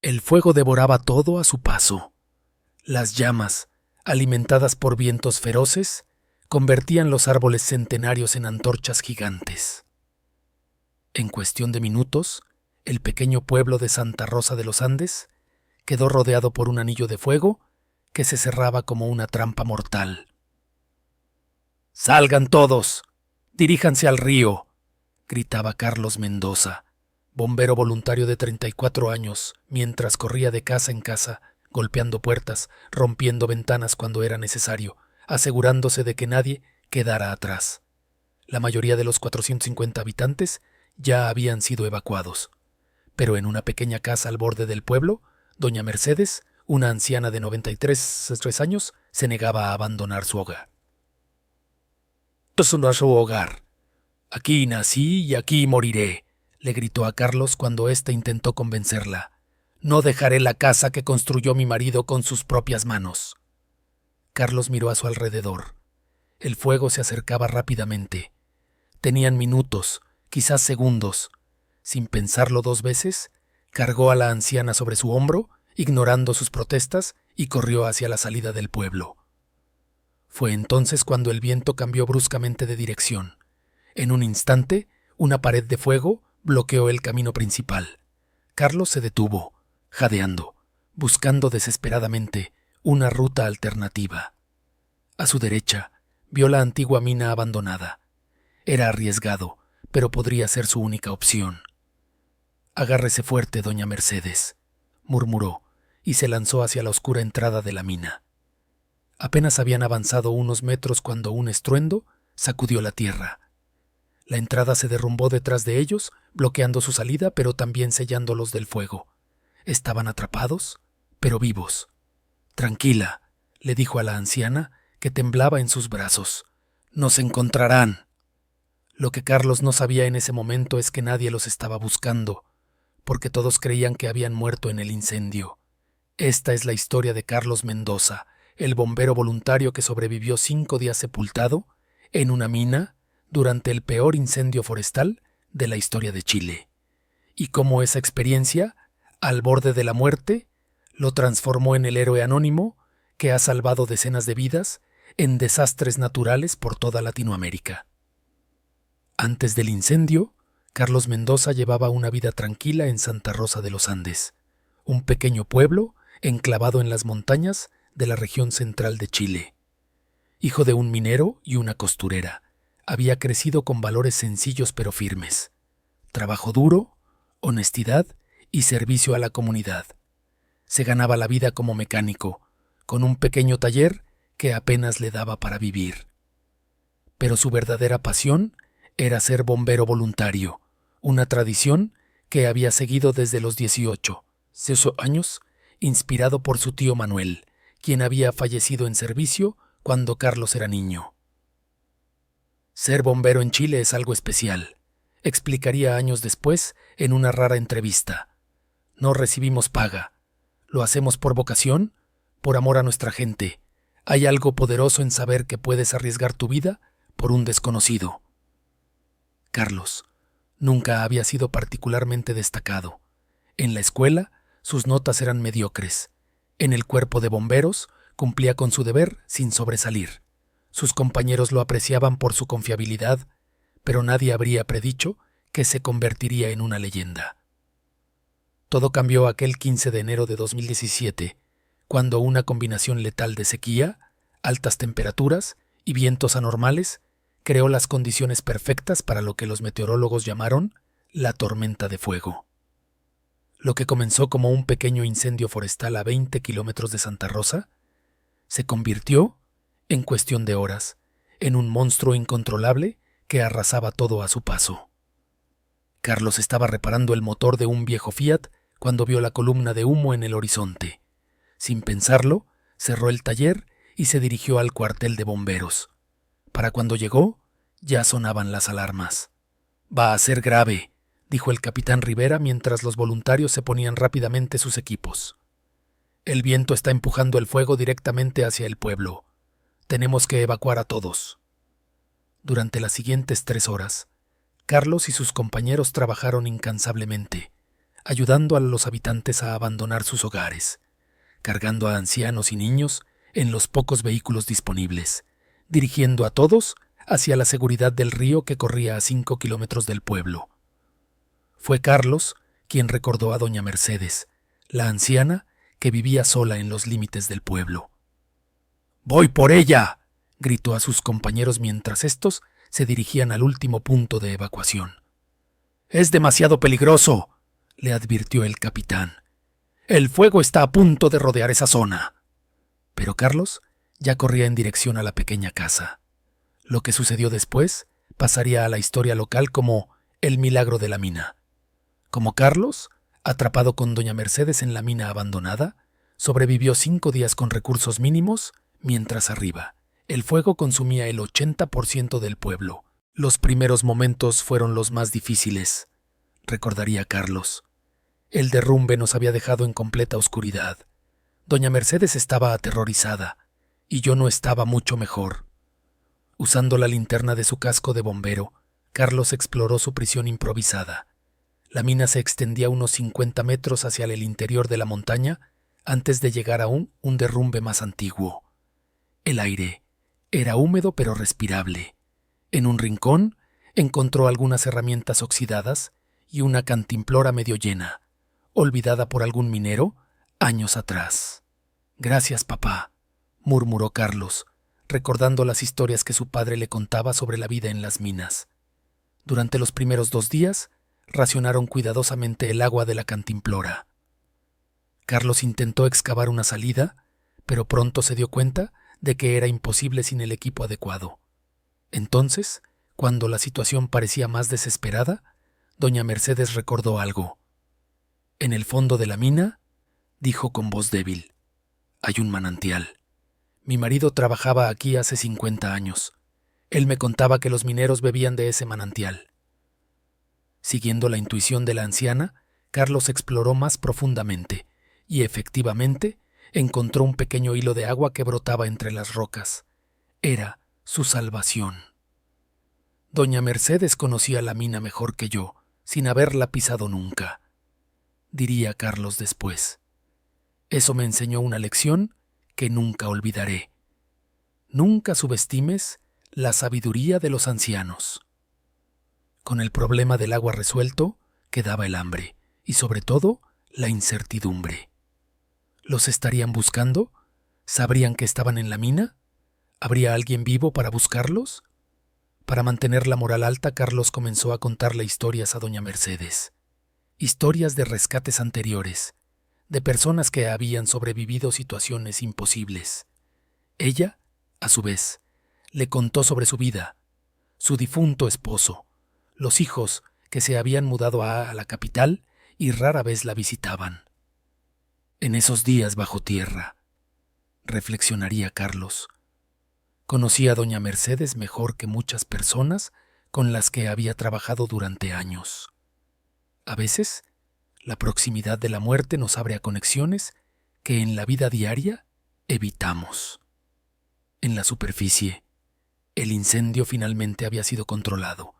El fuego devoraba todo a su paso. Las llamas, alimentadas por vientos feroces, convertían los árboles centenarios en antorchas gigantes. En cuestión de minutos, el pequeño pueblo de Santa Rosa de los Andes quedó rodeado por un anillo de fuego que se cerraba como una trampa mortal. ¡Salgan todos! ¡Diríjanse al río!, gritaba Carlos Mendoza, bombero voluntario de 34 años, mientras corría de casa en casa, golpeando puertas, rompiendo ventanas cuando era necesario, asegurándose de que nadie quedara atrás. La mayoría de los 450 habitantes ya habían sido evacuados, pero en una pequeña casa al borde del pueblo, doña Mercedes, una anciana de 93 años, se negaba a abandonar su hogar. «Esto no es su hogar. Aquí nací y aquí moriré», le gritó a Carlos cuando éste intentó convencerla. «No dejaré la casa que construyó mi marido con sus propias manos». Carlos miró a su alrededor. El fuego se acercaba rápidamente. Tenían minutos, quizás segundos. Sin pensarlo dos veces, cargó a la anciana sobre su hombro, ignorando sus protestas, y corrió hacia la salida del pueblo. Fue entonces cuando el viento cambió bruscamente de dirección. En un instante, una pared de fuego bloqueó el camino principal. Carlos se detuvo, jadeando, buscando desesperadamente una ruta alternativa. A su derecha, vio la antigua mina abandonada. Era arriesgado, pero podría ser su única opción. «Agárrese fuerte, doña Mercedes», murmuró, y se lanzó hacia la oscura entrada de la mina. Apenas habían avanzado unos metros cuando un estruendo sacudió la tierra. La entrada se derrumbó detrás de ellos, bloqueando su salida, pero también sellándolos del fuego. Estaban atrapados, pero vivos. «Tranquila», le dijo a la anciana, que temblaba en sus brazos. «Nos encontrarán». Lo que Carlos no sabía en ese momento es que nadie los estaba buscando, porque todos creían que habían muerto en el incendio. Esta es la historia de Carlos Mendoza, el bombero voluntario que sobrevivió 5 días sepultado en una mina durante el peor incendio forestal de la historia de Chile, y cómo esa experiencia, al borde de la muerte, lo transformó en el héroe anónimo que ha salvado decenas de vidas en desastres naturales por toda Latinoamérica. Antes del incendio, Carlos Mendoza llevaba una vida tranquila en Santa Rosa de los Andes, un pequeño pueblo enclavado en las montañas de la región central de Chile. Hijo de un minero y una costurera, había crecido con valores sencillos pero firmes: trabajo duro, honestidad y servicio a la comunidad. Se ganaba la vida como mecánico, con un pequeño taller que apenas le daba para vivir. Pero su verdadera pasión era ser bombero voluntario, una tradición que había seguido desde los 18 años, inspirado por su tío Manuel, quien había fallecido en servicio cuando Carlos era niño. «Ser bombero en Chile es algo especial», explicaría años después en una rara entrevista. «No recibimos paga. Lo hacemos por vocación, por amor a nuestra gente. Hay algo poderoso en saber que puedes arriesgar tu vida por un desconocido». Carlos nunca había sido particularmente destacado. En la escuela, sus notas eran mediocres. En el cuerpo de bomberos, cumplía con su deber sin sobresalir. Sus compañeros lo apreciaban por su confiabilidad, pero nadie habría predicho que se convertiría en una leyenda. Todo cambió aquel 15 de enero de 2017, cuando una combinación letal de sequía, altas temperaturas y vientos anormales creó las condiciones perfectas para lo que los meteorólogos llamaron la tormenta de fuego. Lo que comenzó como un pequeño incendio forestal a 20 kilómetros de Santa Rosa se convirtió, en cuestión de horas, en un monstruo incontrolable que arrasaba todo a su paso. Carlos estaba reparando el motor de un viejo Fiat cuando vio la columna de humo en el horizonte. Sin pensarlo, cerró el taller y se dirigió al cuartel de bomberos. Para cuando llegó, ya sonaban las alarmas. «Va a ser grave», dijo el capitán Rivera mientras los voluntarios se ponían rápidamente sus equipos. «El viento está empujando el fuego directamente hacia el pueblo. Tenemos que evacuar a todos». Durante las siguientes 3 horas, Carlos y sus compañeros trabajaron incansablemente. ayudando a los habitantes a abandonar sus hogares, cargando a ancianos y niños en los pocos vehículos disponibles, dirigiendo a todos hacia la seguridad del río que corría a 5 kilómetros del pueblo. Fue Carlos quien recordó a doña Mercedes, la anciana que vivía sola en los límites del pueblo. «¡Voy por ella!», gritó a sus compañeros mientras éstos se dirigían al último punto de evacuación. «Es demasiado peligroso», le advirtió el capitán. «El fuego está a punto de rodear esa zona». Pero Carlos ya corría en dirección a la pequeña casa. Lo que sucedió después pasaría a la historia local como el milagro de la mina. Como Carlos, atrapado con doña Mercedes en la mina abandonada, sobrevivió 5 días con recursos mínimos, mientras arriba el fuego consumía el 80% del pueblo. Los primeros momentos fueron los más difíciles, recordaría Carlos. El derrumbe nos había dejado en completa oscuridad. Doña Mercedes estaba aterrorizada, y yo no estaba mucho mejor. Usando la linterna de su casco de bombero, Carlos exploró su prisión improvisada. La mina se extendía unos 50 metros hacia el interior de la montaña antes de llegar a un derrumbe más antiguo. El aire era húmedo pero respirable. En un rincón encontró algunas herramientas oxidadas y una cantimplora medio llena, olvidada por algún minero años atrás. «Gracias, papá», murmuró Carlos, recordando las historias que su padre le contaba sobre la vida en las minas. Durante los primeros 2 días, racionaron cuidadosamente el agua de la cantimplora. Carlos intentó excavar una salida, pero pronto se dio cuenta de que era imposible sin el equipo adecuado. Entonces, cuando la situación parecía más desesperada, doña Mercedes recordó algo. «En el fondo de la mina», dijo con voz débil, «hay un manantial. Mi marido trabajaba aquí hace 50 años. Él me contaba que los mineros bebían de ese manantial». Siguiendo la intuición de la anciana, Carlos exploró más profundamente y, efectivamente, encontró un pequeño hilo de agua que brotaba entre las rocas. Era su salvación. Doña Mercedes conocía la mina mejor que yo, sin haberla pisado nunca, diría Carlos después. Eso me enseñó una lección que nunca olvidaré. Nunca subestimes la sabiduría de los ancianos. Con el problema del agua resuelto, quedaba el hambre y, sobre todo, la incertidumbre. ¿Los estarían buscando? ¿Sabrían que estaban en la mina? ¿Habría alguien vivo para buscarlos? Para mantener la moral alta, Carlos comenzó a contarle historias a doña Mercedes. Historias de rescates anteriores, de personas que habían sobrevivido situaciones imposibles. Ella, a su vez, le contó sobre su vida, su difunto esposo, los hijos que se habían mudado a la capital y rara vez la visitaban. En esos días bajo tierra, reflexionaría Carlos, conocí a doña Mercedes mejor que muchas personas con las que había trabajado durante años. A veces, la proximidad de la muerte nos abre a conexiones que en la vida diaria evitamos. En la superficie, el incendio finalmente había sido controlado,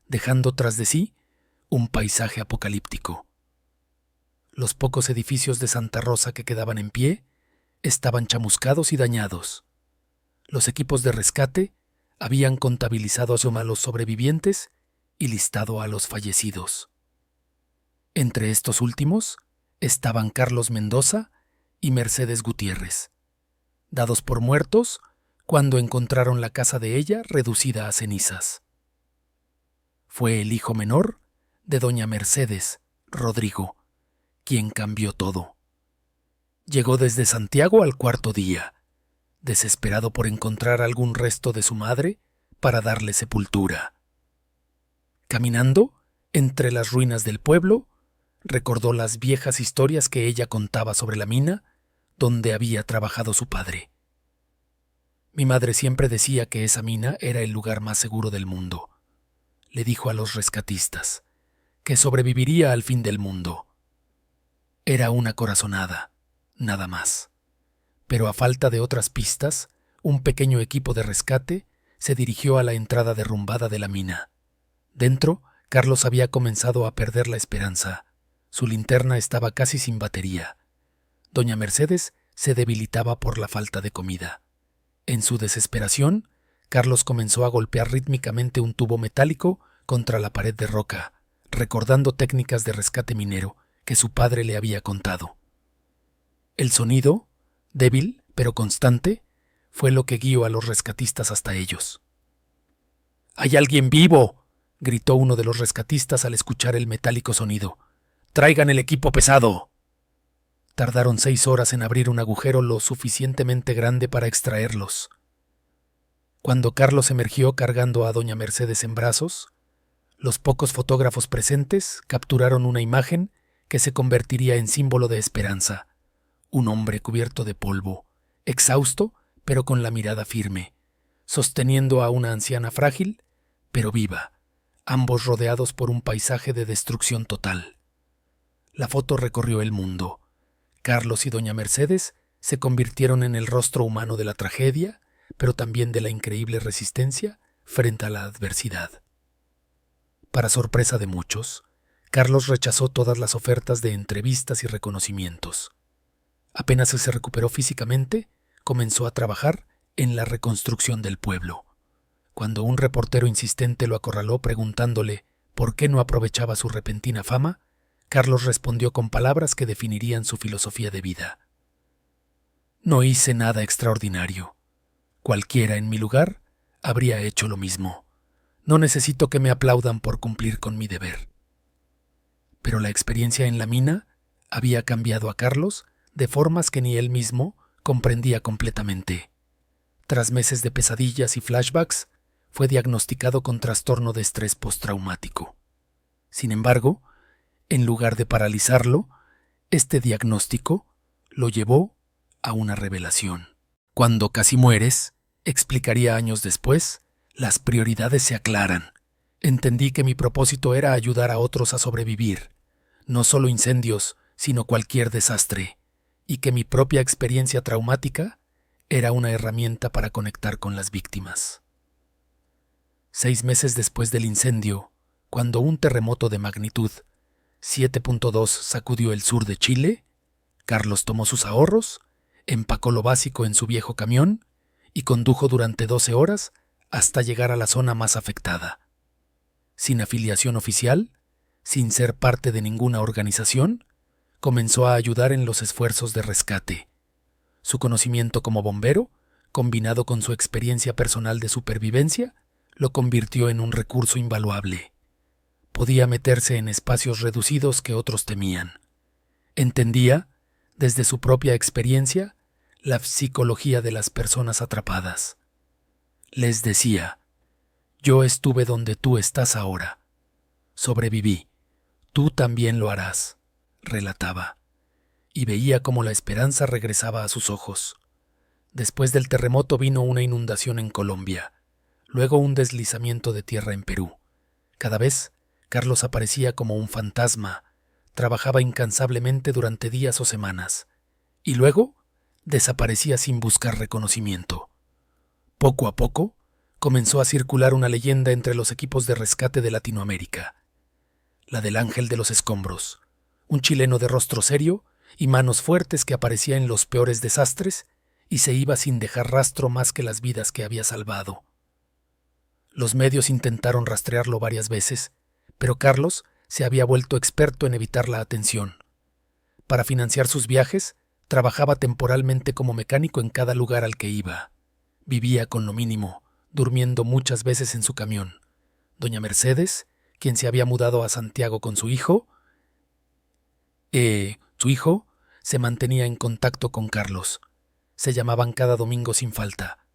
dejando tras de sí un paisaje apocalíptico. Los pocos edificios de Santa Rosa que quedaban en pie estaban chamuscados y dañados. Los equipos de rescate habían contabilizado a los sobrevivientes y listado a los fallecidos. Entre estos últimos estaban Carlos Mendoza y Mercedes Gutiérrez, dados por muertos cuando encontraron la casa de ella reducida a cenizas. Fue el hijo menor de doña Mercedes, Rodrigo, quien cambió todo. Llegó desde Santiago al 4.º día, desesperado por encontrar algún resto de su madre para darle sepultura. Caminando entre las ruinas del pueblo, recordó las viejas historias que ella contaba sobre la mina donde había trabajado su padre. Mi madre siempre decía que esa mina era el lugar más seguro del mundo. Le dijo a los rescatistas que sobreviviría al fin del mundo. Era una corazonada, nada más. Pero a falta de otras pistas, un pequeño equipo de rescate se dirigió a la entrada derrumbada de la mina. Dentro, Carlos había comenzado a perder la esperanza. Su linterna estaba casi sin batería. Doña Mercedes se debilitaba por la falta de comida. En su desesperación, Carlos comenzó a golpear rítmicamente un tubo metálico contra la pared de roca, recordando técnicas de rescate minero que su padre le había contado. El sonido, débil pero constante, fue lo que guió a los rescatistas hasta ellos. «¡Hay alguien vivo!», gritó uno de los rescatistas al escuchar el metálico sonido. «¡Traigan el equipo pesado!». Tardaron 6 horas en abrir un agujero lo suficientemente grande para extraerlos. Cuando Carlos emergió cargando a doña Mercedes en brazos, los pocos fotógrafos presentes capturaron una imagen que se convertiría en símbolo de esperanza. Un hombre cubierto de polvo, exhausto, pero con la mirada firme, sosteniendo a una anciana frágil, pero viva, ambos rodeados por un paisaje de destrucción total. La foto recorrió el mundo. Carlos y doña Mercedes se convirtieron en el rostro humano de la tragedia, pero también de la increíble resistencia frente a la adversidad. Para sorpresa de muchos, Carlos rechazó todas las ofertas de entrevistas y reconocimientos. Apenas se recuperó físicamente, comenzó a trabajar en la reconstrucción del pueblo. Cuando un reportero insistente lo acorraló preguntándole por qué no aprovechaba su repentina fama, Carlos respondió con palabras que definirían su filosofía de vida. «No hice nada extraordinario. Cualquiera en mi lugar habría hecho lo mismo. No necesito que me aplaudan por cumplir con mi deber». Pero la experiencia en la mina había cambiado a Carlos de formas que ni él mismo comprendía completamente. Tras meses de pesadillas y flashbacks, fue diagnosticado con trastorno de estrés postraumático. Sin embargo, en lugar de paralizarlo, este diagnóstico lo llevó a una revelación. Cuando casi mueres, explicaría años después, las prioridades se aclaran. Entendí que mi propósito era ayudar a otros a sobrevivir, no solo incendios, sino cualquier desastre, y que mi propia experiencia traumática era una herramienta para conectar con las víctimas. 6 meses después del incendio, cuando un terremoto de magnitud 7.2 sacudió el sur de Chile, Carlos tomó sus ahorros, empacó lo básico en su viejo camión y condujo durante 12 horas hasta llegar a la zona más afectada. Sin afiliación oficial, sin ser parte de ninguna organización, comenzó a ayudar en los esfuerzos de rescate. Su conocimiento como bombero, combinado con su experiencia personal de supervivencia, lo convirtió en un recurso invaluable. Podía meterse en espacios reducidos que otros temían. Entendía, desde su propia experiencia, la psicología de las personas atrapadas. Les decía: «Yo estuve donde tú estás ahora. Sobreviví. Tú también lo harás», relataba. Y veía cómo la esperanza regresaba a sus ojos. Después del terremoto vino una inundación en Colombia, luego un deslizamiento de tierra en Perú. Cada vez, Carlos aparecía como un fantasma, trabajaba incansablemente durante días o semanas, y luego desaparecía sin buscar reconocimiento. Poco a poco, comenzó a circular una leyenda entre los equipos de rescate de Latinoamérica. La del ángel de los escombros, un chileno de rostro serio y manos fuertes que aparecía en los peores desastres y se iba sin dejar rastro más que las vidas que había salvado. Los medios intentaron rastrearlo varias veces, pero Carlos se había vuelto experto en evitar la atención. Para financiar sus viajes, trabajaba temporalmente como mecánico en cada lugar al que iba. Vivía con lo mínimo, durmiendo muchas veces en su camión. Doña Mercedes, quien se había mudado a Santiago con su hijo, se mantenía en contacto con Carlos. Se llamaban cada domingo sin falta.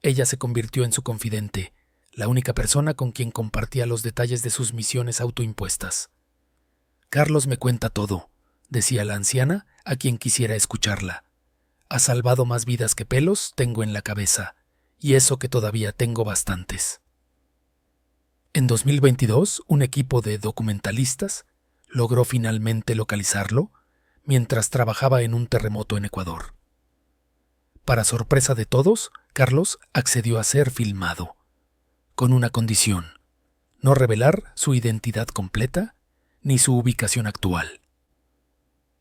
Ella se convirtió en su confidente, la única persona con quien compartía los detalles de sus misiones autoimpuestas. «Carlos me cuenta todo», decía la anciana a quien quisiera escucharla. «Ha salvado más vidas que pelos tengo en la cabeza, y eso que todavía tengo bastantes». En 2022, un equipo de documentalistas logró finalmente localizarlo mientras trabajaba en un terremoto en Ecuador. Para sorpresa de todos, Carlos accedió a ser filmado, con una condición: no revelar su identidad completa ni su ubicación actual.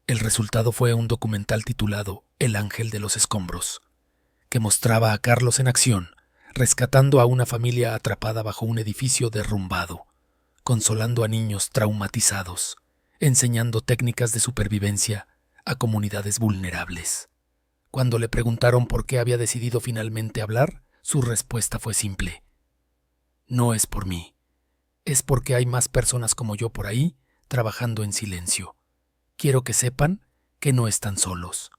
El resultado fue un documental titulado El Ángel de los Escombros, que mostraba a Carlos en acción, rescatando a una familia atrapada bajo un edificio derrumbado, consolando a niños traumatizados, enseñando técnicas de supervivencia a comunidades vulnerables. Cuando le preguntaron por qué había decidido finalmente hablar, su respuesta fue simple: no es por mí, es porque hay más personas como yo por ahí trabajando en silencio. Quiero que sepan que no están solos.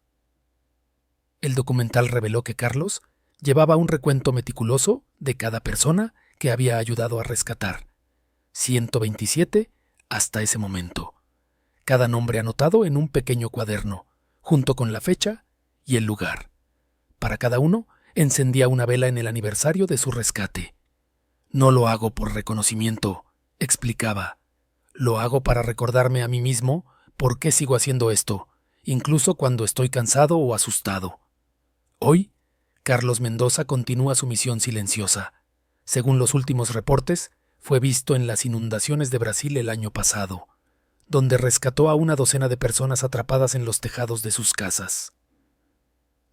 El documental reveló que Carlos llevaba un recuento meticuloso de cada persona que había ayudado a rescatar. 127 hasta ese momento. Cada nombre anotado en un pequeño cuaderno, junto con la fecha y el lugar. Para cada uno, encendía una vela en el aniversario de su rescate. No lo hago por reconocimiento, explicaba. Lo hago para recordarme a mí mismo por qué sigo haciendo esto, incluso cuando estoy cansado o asustado. Hoy, Carlos Mendoza continúa su misión silenciosa. Según los últimos reportes, fue visto en las inundaciones de Brasil el año pasado, donde rescató a una docena de personas atrapadas en los tejados de sus casas.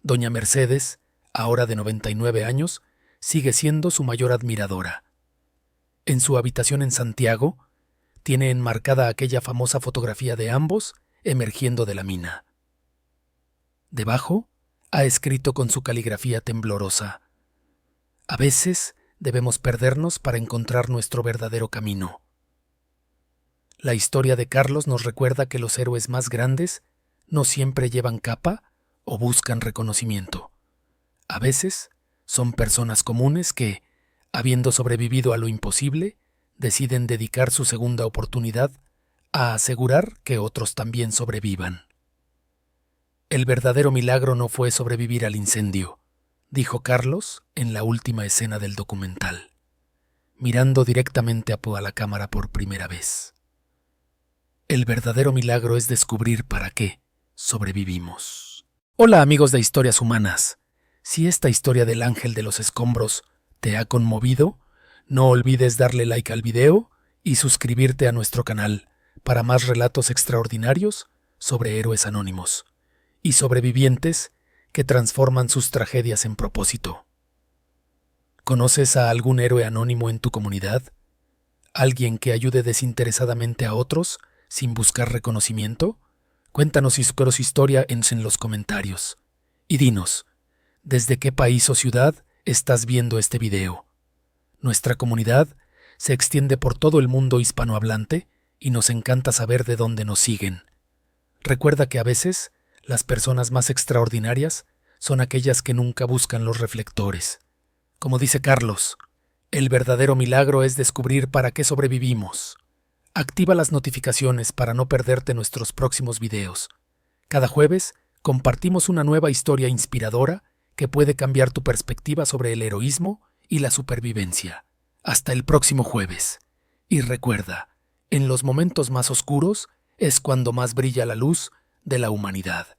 Doña Mercedes, ahora de 99 años, sigue siendo su mayor admiradora. En su habitación en Santiago, tiene enmarcada aquella famosa fotografía de ambos emergiendo de la mina. Debajo, ha escrito con su caligrafía temblorosa: a veces debemos perdernos para encontrar nuestro verdadero camino. La historia de Carlos nos recuerda que los héroes más grandes no siempre llevan capa o buscan reconocimiento. A veces son personas comunes que, habiendo sobrevivido a lo imposible, deciden dedicar su segunda oportunidad a asegurar que otros también sobrevivan. El verdadero milagro no fue sobrevivir al incendio, dijo Carlos en la última escena del documental, mirando directamente a la cámara por primera vez. El verdadero milagro es descubrir para qué sobrevivimos. Hola amigos de Historias Humanas. Si esta historia del Ángel de los Escombros te ha conmovido, no olvides darle like al video y suscribirte a nuestro canal para más relatos extraordinarios sobre héroes anónimos y sobrevivientes que transforman sus tragedias en propósito. ¿Conoces a algún héroe anónimo en tu comunidad? ¿Alguien que ayude desinteresadamente a otros sin buscar reconocimiento? Cuéntanos su historia en los comentarios. Y dinos, ¿desde qué país o ciudad estás viendo este video? Nuestra comunidad se extiende por todo el mundo hispanohablante y nos encanta saber de dónde nos siguen. Recuerda que a veces las personas más extraordinarias son aquellas que nunca buscan los reflectores. Como dice Carlos, el verdadero milagro es descubrir para qué sobrevivimos. Activa las notificaciones para no perderte nuestros próximos videos. Cada jueves compartimos una nueva historia inspiradora que puede cambiar tu perspectiva sobre el heroísmo y la supervivencia. Hasta el próximo jueves. Y recuerda, en los momentos más oscuros es cuando más brilla la luz de la humanidad.